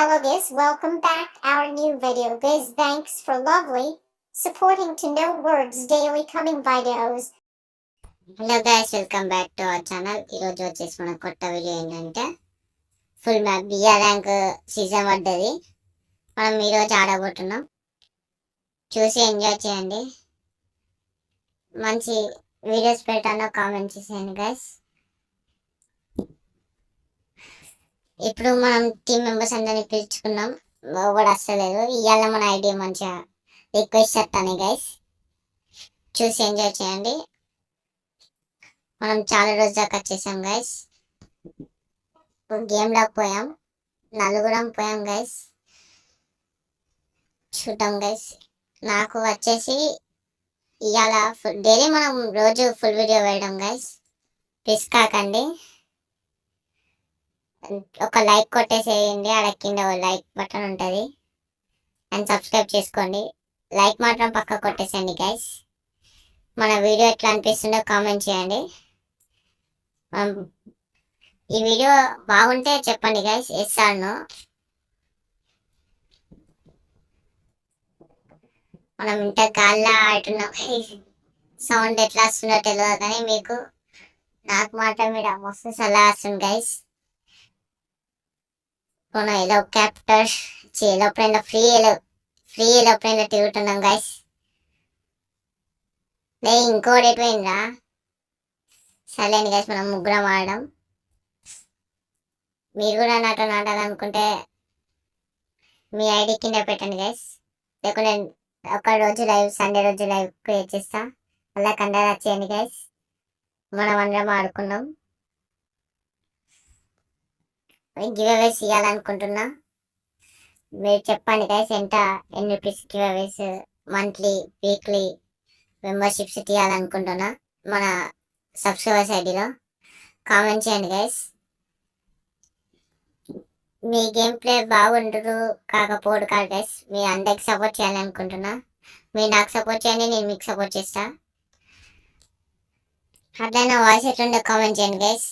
Hello guys, welcome back our new video. Guys, thanks for lovely supporting to No Words Daily coming videos. Hello guys, welcome back to our channel. ఈరోజు వచ్చేసి మన కొత్త video ఏంటంటే full map BR rank season పడ్డది. మనం ఈరోజు ఆడబోతున్నాం. చూసి enjoy చేయండి. మంచి వీడియోస్ పెట్టాను, కామెంట్ చేసేయండి గైస్. ఇప్పుడు మనం టీం మెంబర్స్ అందరినీ పిలుచుకున్నాం, కూడా వస్తలేదు. ఇవాళ మన ఐడియా మంచిగా రిక్వెస్ట్ చేస్తాను గైస్. చూసి ఎంజాయ్ చేయండి. మనం చాలా రోజు దాకా వచ్చేసాం గైస్. గేమ్లోకి పోయాం, నలుగురం పోయాం గైస్. చూద్దాం గైస్. నాకు వచ్చేసి ఇవాళ డైలీ మనం రోజు ఫుల్ వీడియో వేయడం గైస్. ప్లీజ్ కాకండి, ఒక లైక్ కొట్టేసేయండి. అక్కడ కింద లైక్ బటన్ ఉంటుంది అండ్ సబ్స్క్రైబ్ చేసుకోండి. లైక్ మాత్రం పక్క కొట్టేసేయండి గైస్. మన వీడియో ఎట్లా అనిపిస్తుందో కామెంట్ చేయండి. ఈ వీడియో బాగుంటే చెప్పండి గైస్, ఎస్ ఆర్ నో. మనం ఇంత గాల్లో ఆడుతున్నాం, సౌండ్ ఎట్లా వస్తుందో తెలియదు కానీ మీకు నాకు మాత్రం మీరు మస్తు సలహా వస్తుంది గైస్. మనం హెలికాప్టర్ ఏరోప్లేన్లో ఫ్రీ ఏరోప్లేన్లో తిరుగుతున్నాం గైస్. ఇంకోటి ఎటుపోయిందా? సర్లేండి గైస్, మనం ముగ్గురం ఆడడం. మీరు కూడా నాతో ఆడాలనుకుంటే మీ ఐడి కింద పెట్టండి గైస్. లేకుంటే ఒక రోజు లైవ్, సండే రోజు లైవ్ క్రియేట్ చేస్తా. అలా కండరా చేయండి గైస్. మనం అందరం ఆడుకున్నాం. గివ్ అవేస్ ఇవ్వాలనుకుంటున్నా. మీరు చెప్పండి గైస్, ఎన్ని rupees giveaways, monthly, weekly memberships తీయాలనుకుంటున్నా. మన సబ్స్క్రైబర్స్ ఐడిలో కామెంట్ చేయండి గైస్. మీ గేమ్ ప్లే బాగుండదు కాకపోడు కాదు గైస్. మీ అందరికి సపోర్ట్ చేయాలనుకుంటున్నా. మీరు నాకు సపోర్ట్ చేయండి, నేను మీకు సపోర్ట్ చేస్తా. అట్లా నా వాయిస్ ఎట్లుందో కామెంట్ చేయండి గైస్.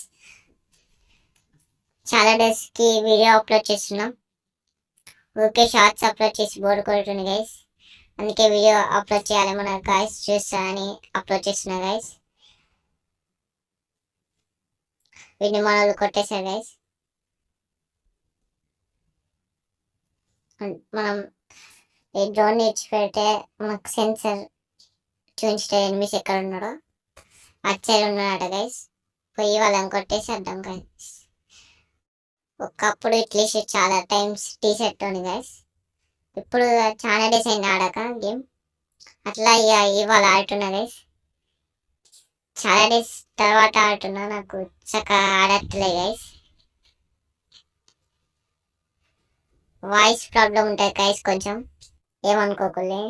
చాలా డేస్కి వీడియో అప్లోడ్ చేస్తున్నాం. ఓకే, షార్ట్స్ అప్లోడ్ చేసి బోర్డు కొడుతుంది గైస్. అందుకే వీడియో అప్లోడ్ చేయాలి మన గైస్ చూస్తారని అప్లోడ్ చేస్తున్నా గైస్. వీడిని మన వాళ్ళు కొట్టేశారు గైస్. మనం ఈ డ్రోన్ నేర్చి పెడితే మనకు సెన్సర్ చూపించే ఎనిమిస్ ఎక్కడ ఉన్నాడో అటు సైడ్ ఉన్నాడట గైస్. పోయి వాళ్ళని కొట్టేసేద్దాం గైస్. ఒకప్పుడు ఇట్లీస్ట్ చాలా టైమ్స్ టీ షర్ట్ ఉంది గైస్. ఇప్పుడు చాలా డేస్ అయింది ఆడాక గేమ్. అట్లా ఇవాళ ఆడుతున్నా గైస్. చాలా డేస్ తర్వాత ఆడుతున్నా, నాకు చక్కగా ఆడట్లే గైస్. వాయిస్ ప్రాబ్లం ఉంటుంది గైస్, కొంచెం ఏమనుకోకులే.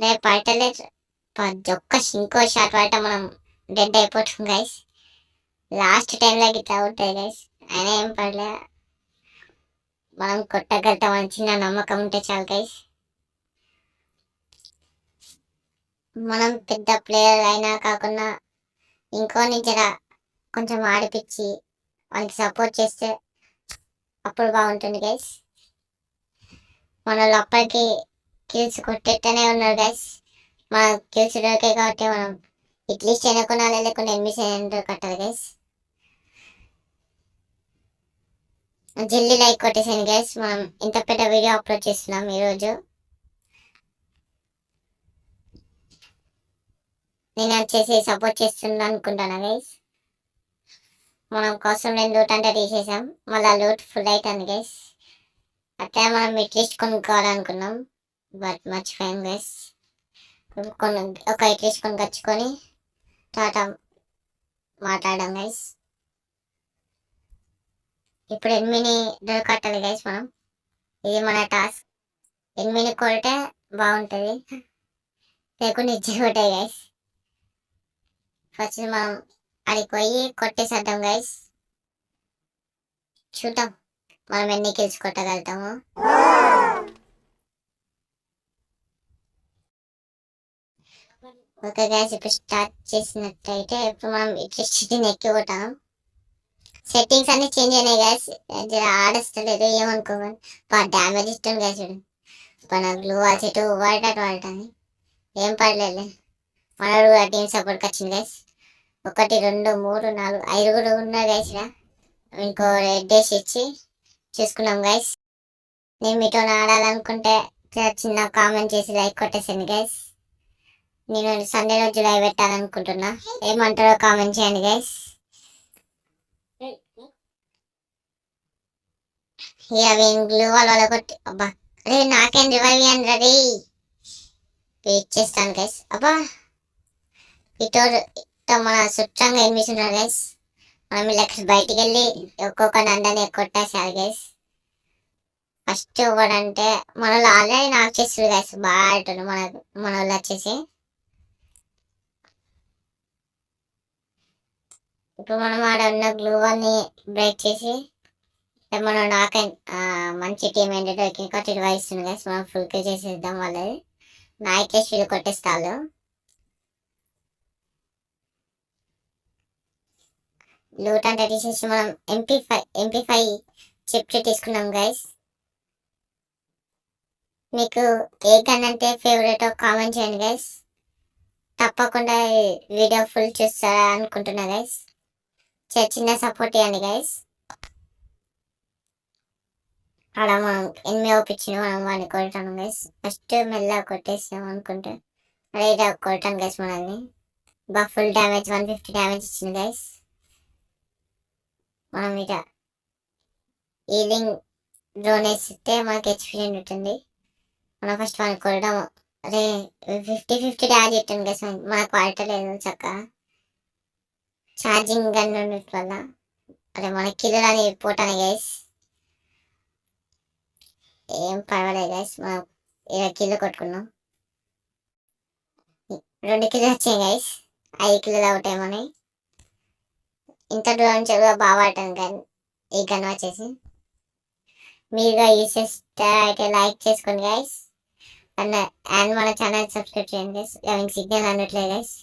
రేపు పడతలేదు, ఇంకో షాట్ పడట మనం డెడ్ అయిపోతుంది గైస్. లాస్ట్ టైంలో ఇట్లా అవుతాయి గైస్. అయినా ఏం పడలే, మనం కొట్టగలుగుతామని చిన్న నమ్మకం ఉంటే చాలు గైస్. మనం పెద్ద ప్లేయర్ అయినా కాకుండా ఇంకోని జర కొంచెం ఆడిపించి వాళ్ళకి సపోర్ట్ చేస్తే అప్పుడు బాగుంటుంది గైస్. మన వాళ్ళు అప్పటికి కిల్స్ కొట్టేటనే ఉన్నారు గైస్. మన కిల్స్ దొరికాయి కాబట్టి మనం అట్లీస్ట్ ఎన్నుకున్నాలి, లేకుండా ఎనిమిది కట్టాలి గైస్. జల్దీ లైక్ కొట్టేసాను గైస్. మనం ఇంత పెద్ద వీడియో అప్లోడ్ చేస్తున్నాం ఈరోజు. నేను వచ్చేసి సపోర్ట్ చేస్తున్నా అనుకుంటాను గైస్. మనం కోసం నేను లూట్ అంటే తీసేసాం, మళ్ళీ లూట్ ఫుల్ అవుతుంది గైస్. అట్లా మనం అట్లీస్ట్ కొనుక్కోవాలనుకున్నాం, బట్ మర్చిపోయాం గైస్. ఒక అట్లీస్ట్ కొనుకొచ్చుకొని టాటా మాట్లాడాం గైస్. ఇప్పుడు ఎనిమిది దొరకట్టాలి గైస్. మనం ఇది మన టాస్క్. ఎనిమిది కొడితే బాగుంటుంది, లేకుండా ఇచ్చి కొట్టాయి గైస్. ఫస్ట్ మనం అడిగి పోయి కొట్టేసేద్దాం గైస్. చూద్దాం మనం ఎన్ని కిల్స్ కొట్టగలుగుతాము. ఓకే గైస్, ఇప్పుడు స్టార్ట్ చేసినట్టయితే ఇప్పుడు మనం ఎలక్ట్రిసిటీని ఎక్కి కొట్టాం. సెట్టింగ్స్ అన్ని చేంజ్ అయినాయి గైస్. ఆడస్తలేదు ఏమనుకోమని డ్యామేజ్ ఇస్తుంది గైస్. మన గ్లూ వాల్స్ ఎటు వాడటాన్ని ఏం పడలేదు. మనడు ఆ టీం సపోర్ట్కి వచ్చింది గైస్. 1 2 3 4 5 ఉన్నారు గైస్. ఇంకో రెడ్ డేస్ ఇచ్చి చూసుకున్నాం గైస్. నేను మీతో ఆడాలనుకుంటే చిన్న కామెంట్ చేసి లైక్ కొట్టేసాను గైస్. నేను సండే రోజు లైవ్ పెట్టాలనుకుంటున్నా, ఏమంటారో కామెంట్ చేయండి గైస్. ఇక గ్లూ వాళ్ళ కొట్టి అబ్బా అరే నాకేం రివైవ్ అని రెడీ వెయిట్ చేస్తాను గైస్. అబ్బా ఇటో మన చుట్టంగా ఎనిమిస్ ఉన్నారు గైస్. మనం ఇలా బయటికి వెళ్ళి ఒక్కొక్క నందని కొట్టేసారు గైస్. ఫస్ట్ ఇవ్వడంటే మన వాళ్ళు ఆల్రెడీ నాకు చేస్తారు గైస్. బాగా ఆడుతున్నారు మన వాళ్ళు వచ్చేసి. ఇప్పుడు మనం ఆడ ఉన్న గ్లూ వాళ్ళని బ్రేక్ చేసి మనం మంచి టీం ఏంటంటే ఒకటి ఇస్తుంది గైస్. మనం ఫుల్ కిల్ చేసేద్దాం వాళ్ళది. నాయకే వీళ్ళు కొట్టేస్తారు. లూట్ అంటే తీసేసి మనం MP5 చిప్ తీసుకున్నాం గైస్. మీకు ఏ గన్ అంటే ఫేవరెట్ కామెంట్ చేయండి గైస్. తప్పకుండా వీడియో ఫుల్ చూస్తారా అనుకుంటున్నా గైస్. చిన్న సపోర్ట్ ఇవ్వండి గైస్. అలా మనం ఎనిమిది ఒప్పించిన మనం వాడిని కొట్టాను గైస్. ఫస్ట్ మెల్లగా కొట్టేసాం అనుకుంటే అదే ఇలా కొట్టాను గైస్. మనల్ని ఫుల్ డ్యామేజ్ 150 డ్యామేజ్ ఇచ్చింది గైస్. మనం ఇక హీలింగ్ డ్రోన్ వేస్తే మనకి ఎక్స్పీరియన్స్ ఉంటుంది. మనం ఫస్ట్ మనం కొట్టడం అదే 50 డ్యామేజ్ ఇట్టాను గైస్. మనకు పడటలేదు చక్కగా ఛార్జింగ్ గన్ ఉండటం వల్ల. అదే మన కిల్ అని పోటాను గైస్. ఏం పర్వాలేదు గైస్, మనం 20 కిలో కొట్టుకున్నాం. 2 కిలో వచ్చాయి గైస్. 5 కిలోలు అవుతాయి మనవి. ఇంత దూరం చెరువుగా బాగా ఆడటాను కానీ ఈ గన్ వచ్చేసి మీరుగా యూస్ చేస్తే అయితే లైక్ చేసుకోండి గైస్. అండ్ మన ఛానల్ సబ్స్క్రైబ్ చేయండి గైస్. మీకు సిగ్నల్ అందట్లేదు గైస్.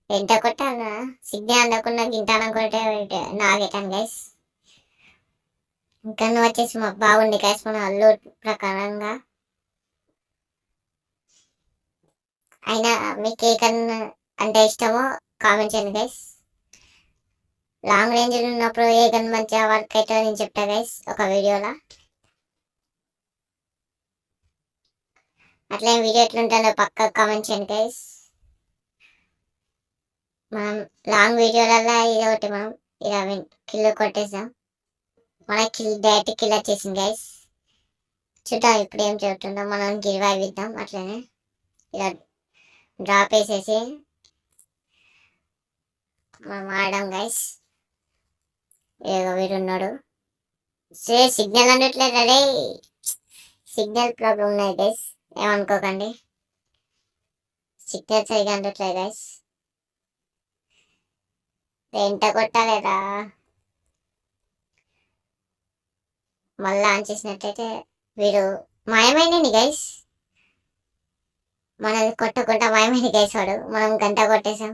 ఎంత కొట్టాను సిగ్నల్ అందకుండా గింటాను కొట్టే నాగేటాను గైస్. గన్ వచ్చేసి మాకు బాగుంది గైస్. మన అల్లు ప్రకారంగా అయినా మీకు ఏ గన్ అంటే ఇష్టమో కామెంట్ చేయండి గైస్. లాంగ్ రేంజ్ ఉన్నప్పుడు ఏ గన్ మంచిగా వర్క్ అవుతుందో నేను చెప్తా గైస్ ఒక వీడియోలో. అట్లా వీడియో ఎట్లుంటుందో పక్క కామెంట్ చేయండి గైస్. మనం లాంగ్ వీడియోలలో ఇది ఒకటి మనం ఇలా కిల్ కొట్టేసాం. మన డైరెక్ట్ కిల్ వచ్చేసింది గైస్. చూద్దాం ఇప్పుడు ఏం చెబుతుందో. మనం రివైవ్ ఇద్దాం. అట్లనే ఇలా డ్రాప్ వేసేసి మనం ఆడాం గైస్. ఏదో వీడున్నాడు. సిగ్నల్ అందట్లేదు. అదే సిగ్నల్ ప్రాబ్లం ఉన్నాయి గైస్, ఏమనుకోకండి. సిగ్నల్ సరిగా అందట్లేదు గైస్. ఎంత కొట్టాలేదా మళ్ళా ఆన్ చేసినట్టయితే వీడు మాయమైందండి గైస్. మనది కొట్టకుండా మాయమైంది గైస్. వాడు మనం గంట కొట్టేసాం.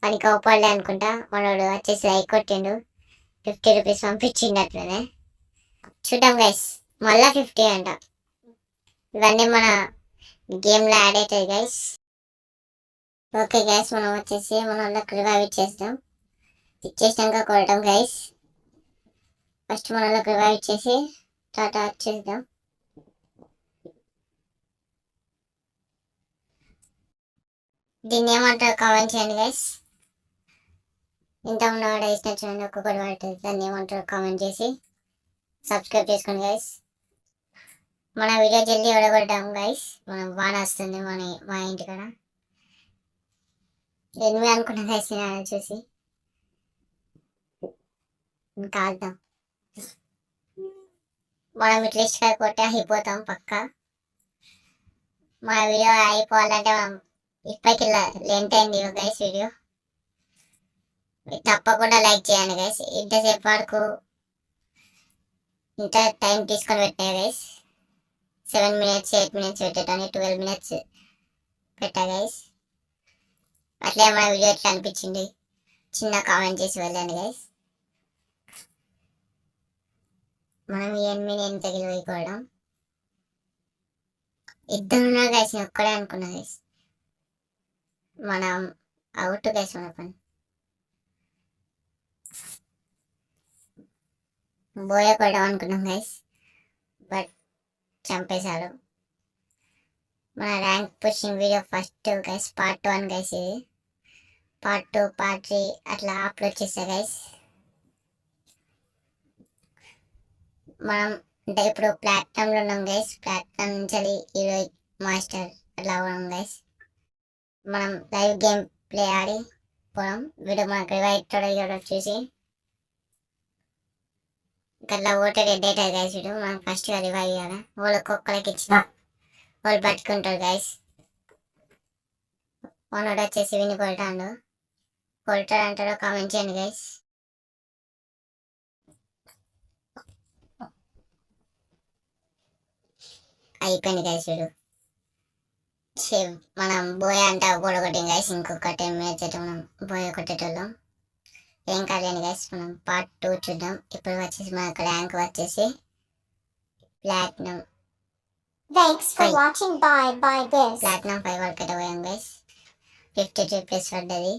వానికి అవపడలే అనుకుంటా. మనోడు వచ్చేసి లైక్ కొట్టిండు. 50 రూపీస్ పంపించిండు అట్లనే. చూద్దాం గైస్. మళ్ళా 50 అంట. ఇవన్నీ మన గేమ్లో యాడ్ అవుతాయి గైస్. ఓకే గైస్, మనం వచ్చేసి మన వాళ్ళకి రివైవ్ ఇచ్చేసినాక కొడతాం గైస్. ఫస్ట్ మన వాళ్ళకి రివైవ్ ఇచ్చేసి టాటా వచ్చేద్దాం. దీన్ని ఏమంటారు కామెంట్ చేయండి గైస్. ఇంత ఉన్న వాడు వేసిన చూడండి ఒక్కొక్కటి పడుతుంది. దాన్ని ఏమంటారు కామెంట్ చేసి సబ్స్క్రైబ్ చేసుకోండి గైస్. మన వీడియో జల్దీ ఓడగొట్టాం గైస్. మనం బాగా వస్తుంది మా ఇంటికాడ. 8 అనుకున్నా గైస్ నేను చూసి. ఇంకా ఆడదాం. మనం ఇట్లిస్ట్ కొట్టే అయిపోతాం పక్క. మన వీడియో అయిపోవాలంటే మనం ఇప్పటికి లెంత్ అయింది గైస్ వీడియో. తప్పకుండా లైక్ చేయండి గైస్. ఇంతసేపు వరకు ఇంత టైం తీసుకొని పెట్టా గైస్. 7 minutes 8 minutes పెట్టేటాన్ని 12 minutes పెట్టా గైస్. అట్లే మన వీడియో ఎట్లా అనిపించింది చిన్న కామెంట్ చేసి వెళ్ళండి గైస్. మనం ఈ ఎనిమిది ఎంత గెలవడం ఇద్దరు ఉన్నారు గైస్, నేను ఒక్కడే అనుకున్నా గైస్. మనం అవుట్ గైస్, మన పని బోయ కొడదాం అనుకున్నాం గైస్, బట్ చంపేశాడు. మన rank pushing video first guys part 1 guys, ఇది పార్ట్ 2 పార్ట్ 3 అట్లా అప్లోడ్ చేసా గైస్. మనం అంటే ఇప్పుడు ప్లాటినంలో ఉన్నాం గైస్, ప్లాటినం నుంచి హీరోయిక్ మాస్టర్ అట్లా ఉన్నాం గైస్. మనం లైవ్ గేమ్ ప్లే ఆడి పోవడం వీడియో మనకు రివైవ్ చూసి గట్లా ఓటర్ డేట్ అవుతుంది గైస్. వీడు మనం ఫస్ట్గా రివైవ్ ఇవ్వాలి, వాళ్ళకి ఒక్కరికి ఇచ్చిన వాళ్ళు పట్టుకుంటారు గైస్. ఓనర్ వచ్చేసి విని కొడతాడంటాడో కామెంట్ చేయండి గైస్. అయిపోయింది గైస్. వీడు మనం బోయ అంటే కొట్టగొట్టాం గైస్. ఇంకొక 10 minutes అయితే మనం బోయ కొట్టేటోళ్ళం. ఏం కాదండి గైస్, మనం పార్ట్ 2 చూద్దాం. ఇప్పుడు వచ్చేసి మనకు ర్యాంక్ వచ్చేసి platinum. Thanks for watching. Bye bye guys. Platinum 5 వరకు అయితే పోయాం గైస్. 52 ప్లస్ పడ్డది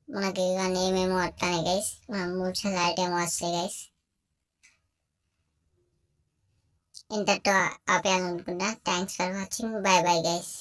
మనకి. ఇవన్నీ ఏమేమో వస్తాయి గైస్, మనం 3 సార్లు ఆడేమో వస్తాయి గైస్. ఇంతటితో ఆపేయాలనుకుంటా. Thanks for watching. Bye bye guys.